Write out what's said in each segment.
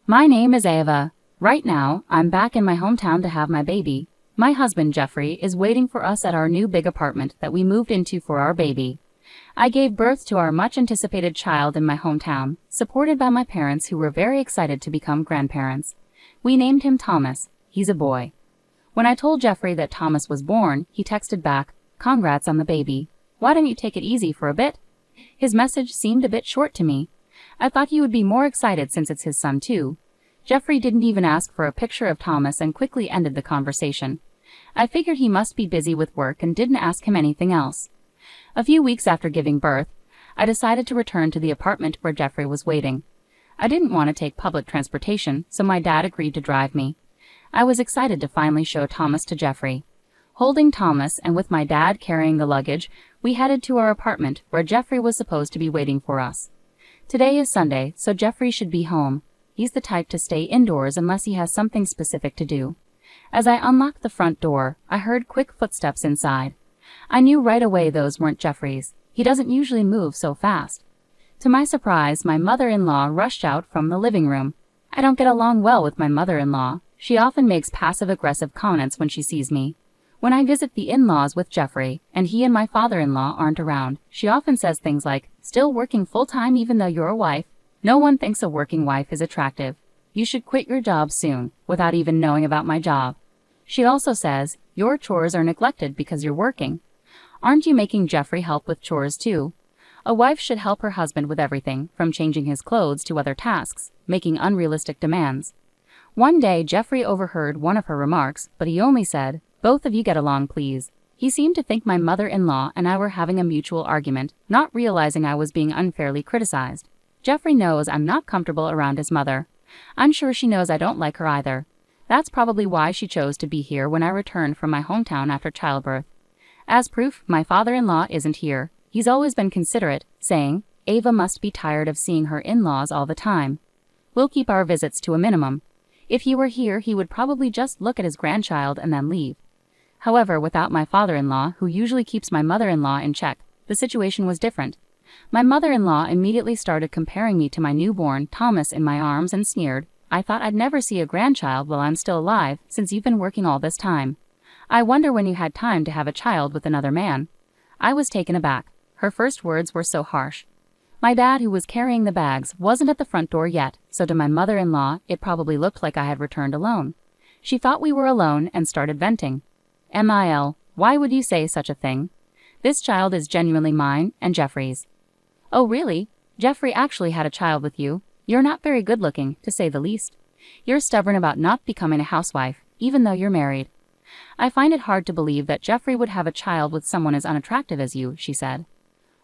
My name is Ava. Right now, I'm back in my hometown to have my baby. My husband, Jeffrey, is waiting for us at our new big apartment that we moved into for our baby. I gave birth to our much-anticipated child in my hometown, supported by my parents who were very excited to become grandparents. We named him Thomas. He's a boy. When I told Jeffrey that Thomas was born, he texted back, "Congrats on the baby. Why don't you take it easy for a bit?" His message seemed a bit short to me. I thought he would be more excited since it's his son too. Jeffrey didn't even ask for a picture of Thomas and quickly ended the conversation. I figured he must be busy with work and didn't ask him anything else. A few weeks after giving birth, I decided to return to the apartment where Jeffrey was waiting. I didn't want to take public transportation, so my dad agreed to drive me. I was excited to finally show Thomas to Jeffrey. Holding Thomas and with my dad carrying the luggage, we headed to our apartment where Jeffrey was supposed to be waiting for us. Today is Sunday, so Jeffrey should be home. He's the type to stay indoors unless he has something specific to do. As I unlocked the front door, I heard quick footsteps inside. I knew right away those weren't Jeffrey's. He doesn't usually move so fast. To my surprise, my mother-in-law rushed out from the living room. I don't get along well with my mother-in-law. She often makes passive-aggressive comments when she sees me. When I visit the in-laws with Jeffrey, and he and my father-in-law aren't around, she often says things like, "Still working full-time even though you're a wife? No one thinks a working wife is attractive. You should quit your job soon," without even knowing about my job. She also says, "Your chores are neglected because you're working. Aren't you making Jeffrey help with chores too?" A wife should help her husband with everything, from changing his clothes to other tasks, making unrealistic demands. One day, Jeffrey overheard one of her remarks, but he only said, "Both of you get along, please." He seemed to think my mother-in-law and I were having a mutual argument, not realizing I was being unfairly criticized. Jeffrey knows I'm not comfortable around his mother. I'm sure she knows I don't like her either. That's probably why she chose to be here when I returned from my hometown after childbirth. As proof, my father-in-law isn't here. He's always been considerate, saying, "Ava must be tired of seeing her in-laws all the time. We'll keep our visits to a minimum." If he were here, he would probably just look at his grandchild and then leave. However, without my father-in-law, who usually keeps my mother-in-law in check, the situation was different. My mother-in-law immediately started comparing me to my newborn, Thomas, in my arms and sneered, "I thought I'd never see a grandchild while I'm still alive, since you've been working all this time. I wonder when you had time to have a child with another man." I was taken aback. Her first words were so harsh. My dad, who was carrying the bags, wasn't at the front door yet, so to my mother-in-law, it probably looked like I had returned alone. She thought we were alone and started venting. "Mil, why would you say such a thing? This child is genuinely mine and Jeffrey's." "Oh really? Jeffrey actually had a child with you? You're not very good-looking, to say the least. You're stubborn about not becoming a housewife, even though you're married." "I find it hard to believe that Jeffrey would have a child with someone as unattractive as you," she said.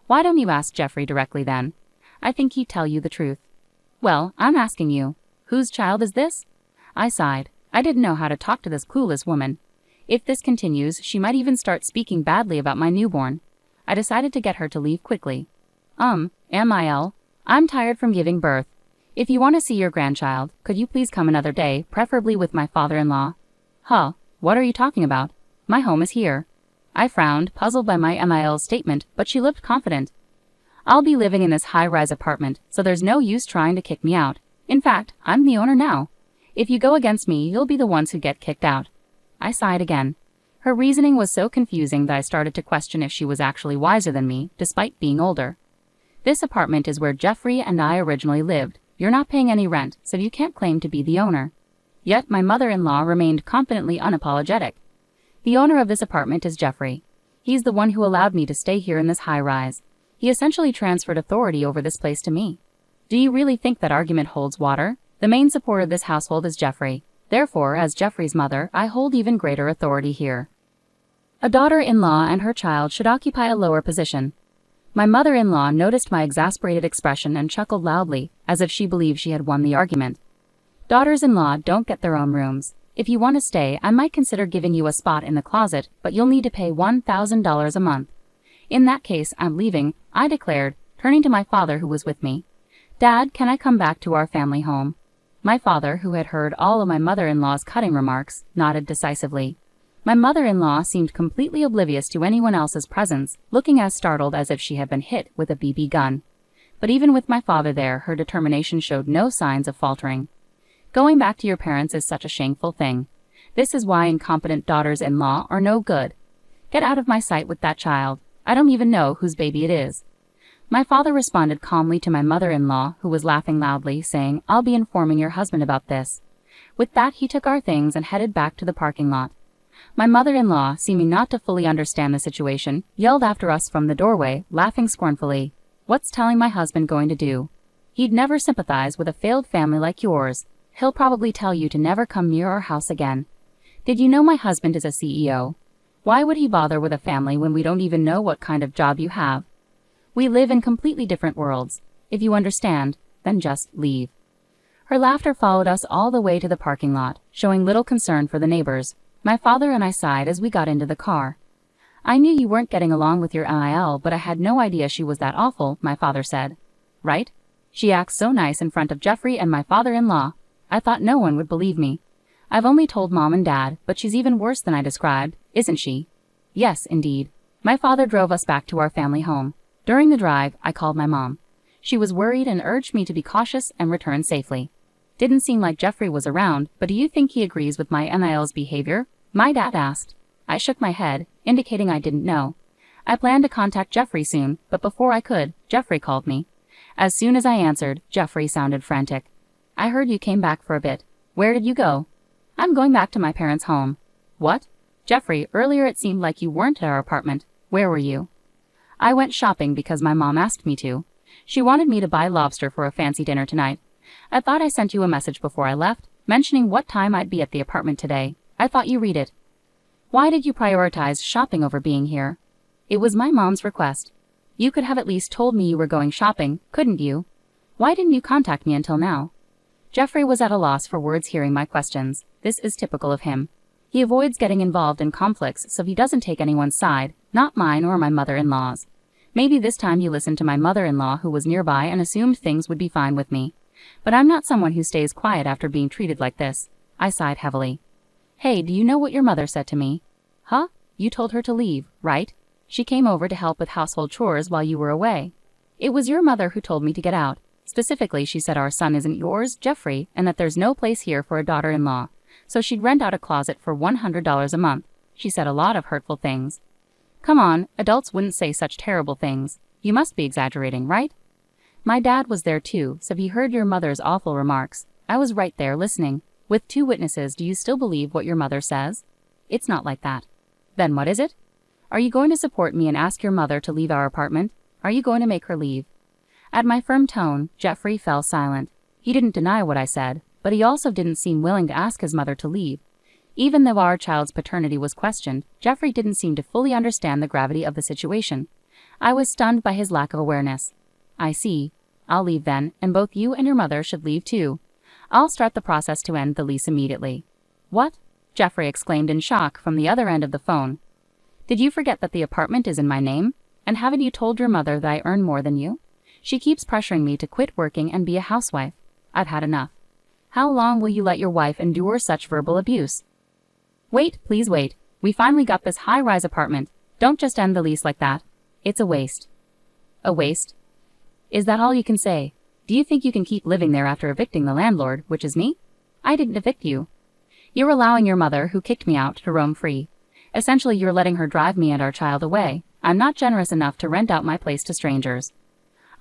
"Why don't you ask Jeffrey directly then? I think he'd tell you the truth." "Well, I'm asking you. Whose child is this?" I sighed. I didn't know how to talk to this clueless woman. If this continues, she might even start speaking badly about my newborn. I decided to get her to leave quickly. Mil, I'm tired from giving birth. If you want to see your grandchild, could you please come another day, preferably with my father-in-law?" "Huh, what are you talking about? My home is here." I frowned, puzzled by my Mil's statement, but she looked confident. "I'll be living in this high-rise apartment, so there's no use trying to kick me out. In fact, I'm the owner now. If you go against me, you'll be the ones who get kicked out." I sighed again. Her reasoning was so confusing that I started to question if she was actually wiser than me, despite being older. "This apartment is where Jeffrey and I originally lived. You're not paying any rent, so you can't claim to be the owner." Yet my mother-in-law remained confidently unapologetic. "The owner of this apartment is Jeffrey. He's the one who allowed me to stay here in this high-rise. He essentially transferred authority over this place to me." "Do you really think that argument holds water? The main support of this household is Jeffrey. Therefore, as Jeffrey's mother, I hold even greater authority here. A daughter-in-law and her child should occupy a lower position." My mother-in-law noticed my exasperated expression and chuckled loudly, as if she believed she had won the argument. "Daughters-in-law don't get their own rooms. If you want to stay, I might consider giving you a spot in the closet, but you'll need to pay $1,000 a month." "In that case, I'm leaving," I declared, turning to my father who was with me. "Dad, can I come back to our family home?" My father, who had heard all of my mother-in-law's cutting remarks, nodded decisively. My mother-in-law seemed completely oblivious to anyone else's presence, looking as startled as if she had been hit with a BB gun. But even with my father there, her determination showed no signs of faltering. Going back to your parents is such a shameful thing. This is why incompetent daughters-in-law are no good. Get out of my sight with that child. I don't even know whose baby it is. My father responded calmly to my mother-in-law, who was laughing loudly, saying, I'll be informing your husband about this. With that, he took our things and headed back to the parking lot. My mother-in-law, seeming not to fully understand the situation, yelled after us from the doorway, laughing scornfully. What's telling my husband going to do? He'd never sympathize with a failed family like yours. He'll probably tell you to never come near our house again. Did you know my husband is a CEO? Why would he bother with a family when we don't even know what kind of job you have? We live in completely different worlds. If you understand, then just leave. Her laughter followed us all the way to the parking lot, showing little concern for the neighbors. My father and I sighed as we got into the car. I knew you weren't getting along with your NIL, but I had no idea she was that awful, my father said. Right? She acts so nice in front of Jeffrey and my father-in-law. I thought no one would believe me. I've only told Mom and Dad, but she's even worse than I described, isn't she? Yes, indeed. My father drove us back to our family home. During the drive, I called my mom. She was worried and urged me to be cautious and return safely. Didn't seem like Jeffrey was around, but do you think he agrees with my NIL's behavior? My dad asked. I shook my head, indicating I didn't know. I planned to contact Jeffrey soon, but before I could, Jeffrey called me. As soon as I answered, Jeffrey sounded frantic. I heard you came back for a bit. Where did you go? I'm going back to my parents' home. What? Jeffrey, earlier it seemed like you weren't at our apartment. Where were you? I went shopping because my mom asked me to. She wanted me to buy lobster for a fancy dinner tonight. I thought I sent you a message before I left, mentioning what time I'd be at the apartment today. I thought you read it. Why did you prioritize shopping over being here? It was my mom's request. You could have at least told me you were going shopping, couldn't you? Why didn't you contact me until now? Jeffrey was at a loss for words hearing my questions. This is typical of him. He avoids getting involved in conflicts, so he doesn't take anyone's side, not mine or my mother-in-law's. Maybe this time he listened to my mother-in-law who was nearby and assumed things would be fine with me. But I'm not someone who stays quiet after being treated like this. I sighed heavily. Hey, do you know what your mother said to me? Huh? You told her to leave, right? She came over to help with household chores while you were away. It was your mother who told me to get out. Specifically, she said our son isn't yours, Jeffrey, and that there's no place here for a daughter-in-law. So she'd rent out a closet for $100 a month. She said a lot of hurtful things. Come on, adults wouldn't say such terrible things. You must be exaggerating, right? My dad was there too, so he heard your mother's awful remarks. I was right there listening. With 2 witnesses, do you still believe what your mother says? It's not like that. Then what is it? Are you going to support me and ask your mother to leave our apartment? Are you going to make her leave? At my firm tone, Jeffrey fell silent. He didn't deny what I said, but he also didn't seem willing to ask his mother to leave. Even though our child's paternity was questioned, Jeffrey didn't seem to fully understand the gravity of the situation. I was stunned by his lack of awareness. I see. I'll leave then, and both you and your mother should leave too. I'll start the process to end the lease immediately. What? Jeffrey exclaimed in shock from the other end of the phone. Did you forget that the apartment is in my name? And haven't you told your mother that I earn more than you? She keeps pressuring me to quit working and be a housewife. I've had enough. How long will you let your wife endure such verbal abuse? Wait, please wait. We finally got this high-rise apartment. Don't just end the lease like that. It's a waste. A waste? Is that all you can say? Do you think you can keep living there after evicting the landlord, which is me? I didn't evict you. You're allowing your mother, who kicked me out, to roam free. Essentially, you're letting her drive me and our child away. I'm not generous enough to rent out my place to strangers.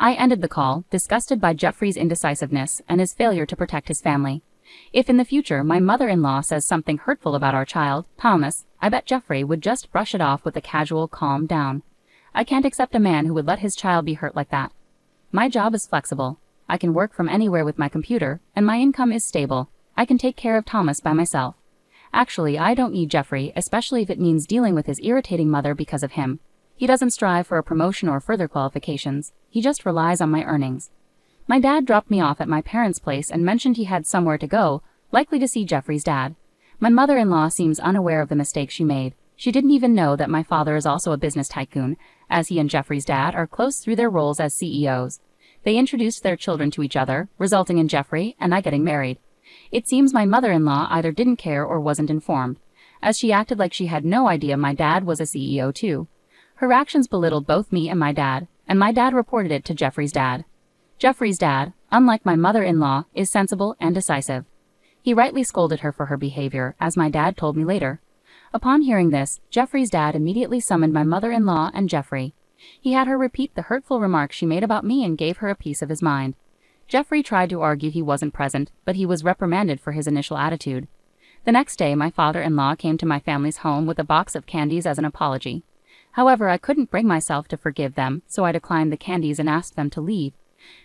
I ended the call, disgusted by Jeffrey's indecisiveness and his failure to protect his family. If in the future my mother-in-law says something hurtful about our child, Thomas, I bet Jeffrey would just brush it off with a casual calm down. I can't accept a man who would let his child be hurt like that. My job is flexible. I can work from anywhere with my computer, and my income is stable. I can take care of Thomas by myself. Actually, I don't need Jeffrey, especially if it means dealing with his irritating mother because of him. He doesn't strive for a promotion or further qualifications. He just relies on my earnings. My dad dropped me off at my parents' place and mentioned he had somewhere to go, likely to see Jeffrey's dad. My mother-in-law seems unaware of the mistake she made. She didn't even know that my father is also a business tycoon, as he and Jeffrey's dad are close through their roles as CEOs. They introduced their children to each other, resulting in Jeffrey and I getting married. It seems my mother-in-law either didn't care or wasn't informed, as she acted like she had no idea my dad was a CEO too. Her actions belittled both me and my dad reported it to Jeffrey's dad. Jeffrey's dad, unlike my mother-in-law, is sensible and decisive. He rightly scolded her for her behavior, as my dad told me later. Upon hearing this, Jeffrey's dad immediately summoned my mother-in-law and Jeffrey. He had her repeat the hurtful remarks she made about me and gave her a piece of his mind. Jeffrey tried to argue he wasn't present, but he was reprimanded for his initial attitude. The next day, my father-in-law came to my family's home with a box of candies as an apology. However, I couldn't bring myself to forgive them, so I declined the candies and asked them to leave.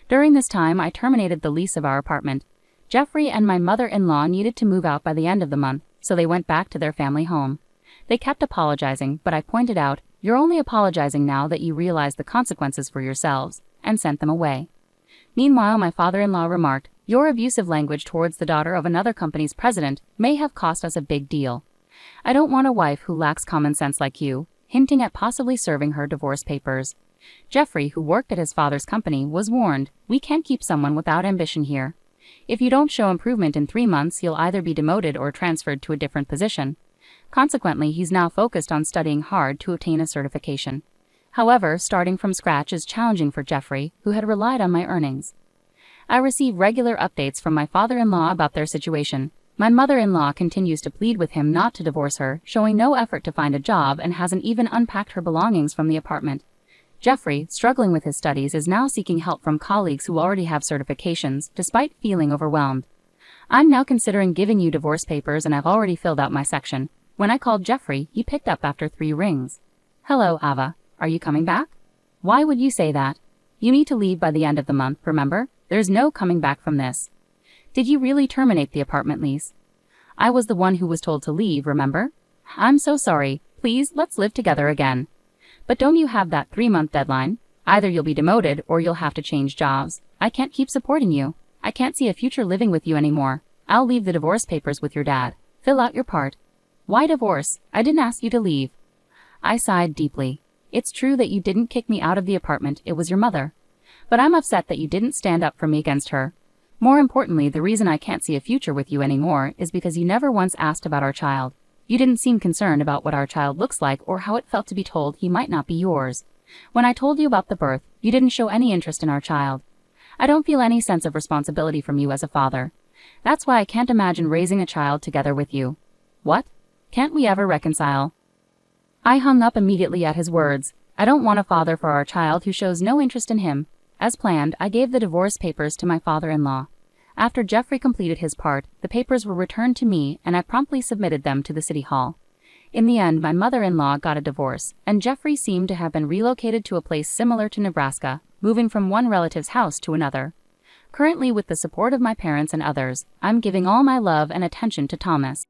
During this time, I terminated the lease of our apartment. Jeffrey and my mother-in-law needed to move out by the end of the month, so they went back to their family home. They kept apologizing, but I pointed out, "You're only apologizing now that you realize the consequences for yourselves," and sent them away. Meanwhile, my father-in-law remarked, "Your abusive language towards the daughter of another company's president may have cost us a big deal. I don't want a wife who lacks common sense like you," hinting at possibly serving her divorce papers. Jeffrey, who worked at his father's company, was warned, "We can't keep someone without ambition here. If you don't show improvement in 3 months, you'll either be demoted or transferred to a different position." Consequently, he's now focused on studying hard to obtain a certification. However, starting from scratch is challenging for Jeffrey, who had relied on my earnings. I receive regular updates from my father-in-law about their situation. My mother-in-law continues to plead with him not to divorce her, showing no effort to find a job and hasn't even unpacked her belongings from the apartment. Jeffrey, struggling with his studies, is now seeking help from colleagues who already have certifications, despite feeling overwhelmed. "I'm now considering giving you divorce papers and I've already filled out my section." When I called Jeffrey, he picked up after 3 rings. "Hello, Ava. Are you coming back?" "Why would you say that? You need to leave by the end of the month, remember? There's no coming back from this." "Did you really terminate the apartment lease?" "I was the one who was told to leave, remember?" "I'm so sorry. Please, let's live together again." "But don't you have that 3-month deadline? Either you'll be demoted or you'll have to change jobs. I can't keep supporting you. I can't see a future living with you anymore. I'll leave the divorce papers with your dad. Fill out your part." "Why divorce? I didn't ask you to leave." I sighed deeply. "It's true that you didn't kick me out of the apartment, it was your mother. But I'm upset that you didn't stand up for me against her. More importantly, the reason I can't see a future with you anymore is because you never once asked about our child. You didn't seem concerned about what our child looks like or how it felt to be told he might not be yours. When I told you about the birth, you didn't show any interest in our child. I don't feel any sense of responsibility from you as a father. That's why I can't imagine raising a child together with you." "What? Can't we ever reconcile?" I hung up immediately at his words. I don't want a father for our child who shows no interest in him. As planned, I gave the divorce papers to my father-in-law. After Jeffrey completed his part, the papers were returned to me and I promptly submitted them to the city hall. In the end, my mother-in-law got a divorce, and Jeffrey seemed to have been relocated to a place similar to Nebraska, moving from one relative's house to another. Currently, with the support of my parents and others, I'm giving all my love and attention to Thomas.